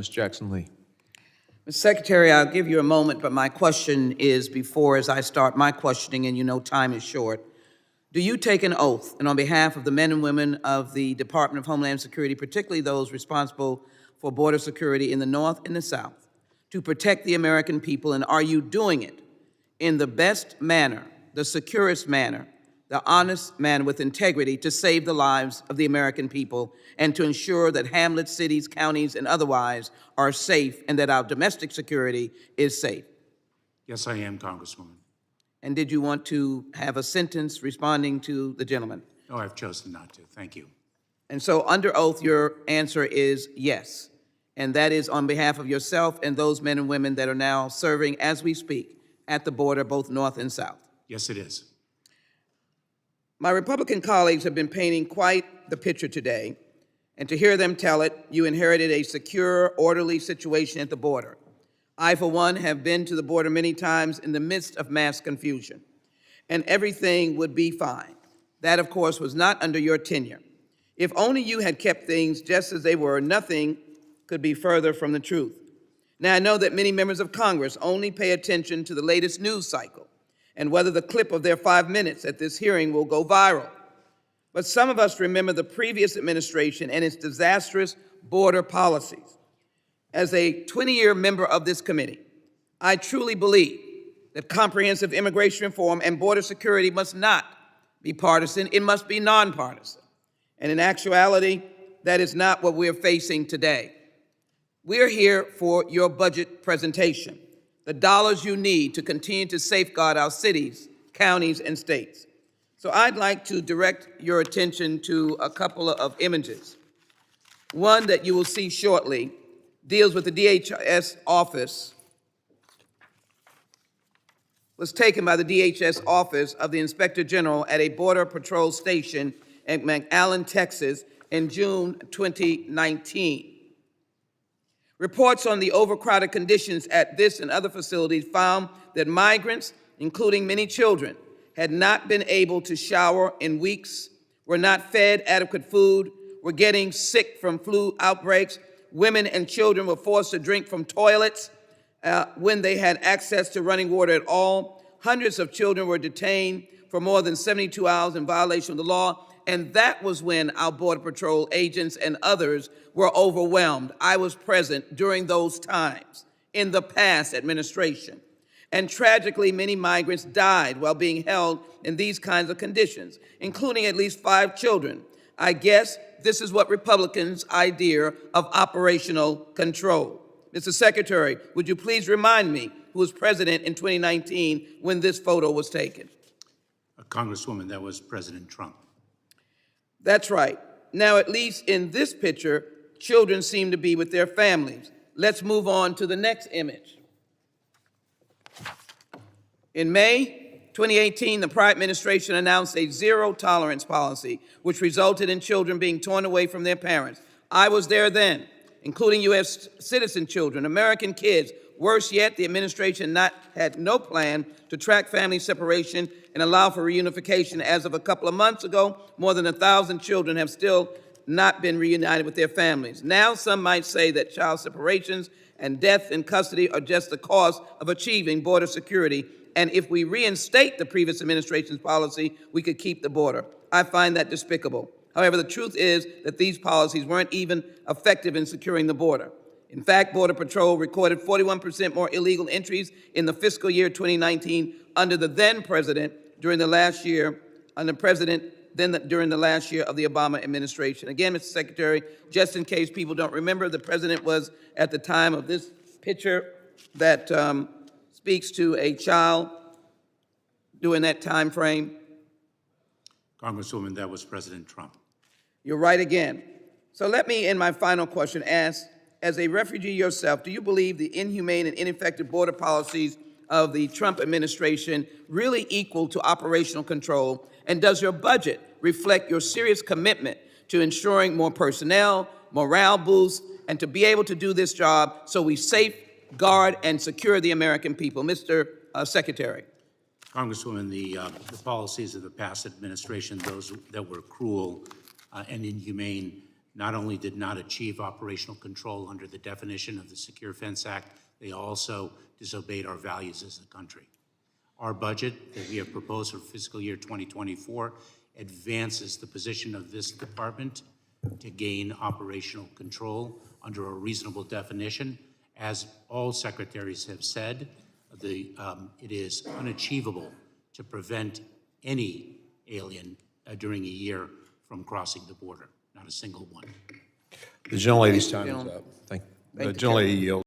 Ms. Jackson-Lee. Mr. Secretary, I'll give you a moment, but my question is before, as I start my questioning, and you know time is short, do you take an oath, and on behalf of the men and women of the Department of Homeland Security, particularly those responsible for border security in the North and the South, to protect the American people, and are you doing it in the best manner, the securest manner, the honest manner with integrity to save the lives of the American people and to ensure that hamlets, cities, counties, and otherwise are safe and that our domestic security is safe? Yes, I am, Congresswoman. And did you want to have a sentence responding to the gentleman? No, I've chosen not to. Thank you. And so under oath, your answer is yes. And that is on behalf of yourself and those men and women that are now serving as we speak at the border, both North and South. Yes, it is. My Republican colleagues have been painting quite the picture today, and to hear them tell it, you inherited a secure, orderly situation at the border. I, for one, have been to the border many times in the midst of mass confusion, and everything would be fine. That, of course, was not under your tenure. If only you had kept things just as they were, nothing could be further from the truth. Now, I know that many members of Congress only pay attention to the latest news cycle and whether the clip of their 5 minutes at this hearing will go viral. But some of us remember the previous administration and its disastrous border policies. As a 20-year member of this committee, I truly believe that comprehensive immigration reform and border security must not be partisan, it must be nonpartisan. And in actuality, that is not what we're facing today. We're here for your budget presentation, the dollars you need to continue to safeguard our cities, counties, and states. So I'd like to direct your attention to a couple of images. One that you will see shortly deals with the DHS office, was taken by the DHS office of the Inspector General at a Border Patrol station in McAllen, Texas in June 2019. Reports on the overcrowded conditions at this and other facilities found that migrants, including many children, had not been able to shower in weeks, were not fed adequate food, were getting sick from flu outbreaks. Women and children were forced to drink from toilets when they had access to running water at all. Hundreds of children were detained for more than 72 hours in violation of the law. And that was when our Border Patrol agents and others were overwhelmed. I was present during those times in the past administration. And tragically, many migrants died while being held in these kinds of conditions, including at least 5 children. I guess this is what Republicans' idea of operational control. Mr. Secretary, would you please remind me who was president in 2019 when this photo was taken? Congresswoman, that was President Trump. That's right. Now, at least in this picture, children seem to be with their families. Let's move on to the next image. In May 2018, the prior administration announced a zero-tolerance policy, which resulted in children being torn away from their parents. I was there then, including U.S. citizen children, American kids. Worse yet, the administration had no plan to track family separation and allow for reunification. As of a couple of months ago, more than 1,000 children have still not been reunited with their families. Now, some might say that child separations and death in custody are just the cost of achieving border security. And if we reinstate the previous administration's policy, we could keep the border. I find that despicable. However, the truth is that these policies weren't even effective in securing the border. In fact, Border Patrol recorded 41% more illegal entries in the fiscal year 2019 under the then president during the last year, during the last year of the Obama administration. Again, Mr. Secretary, just in case people don't remember, the president was at the time of this picture that speaks to a child during that time frame. Congresswoman, that was President Trump. You're right again. So let me, in my final question, ask, as a refugee yourself, do you believe the inhumane and ineffective border policies of the Trump administration really equal to operational control? And does your budget reflect your serious commitment to ensuring more personnel, morale boosts, and to be able to do this job so we safeguard and secure the American people? Mr. Secretary. Congresswoman, the policies of the past administration, those that were cruel and inhumane, not only did not achieve operational control under the definition of the Secure Fence Act, they also disobeyed our values as a country. Our budget that we have proposed for fiscal year 2024 advances the position of this department to gain operational control under a reasonable definition. As all secretaries have said, it is unachievable to prevent any alien during a year from crossing the border, not a single one. The gentlelady's time is up. Thank you. The gentlelady yields.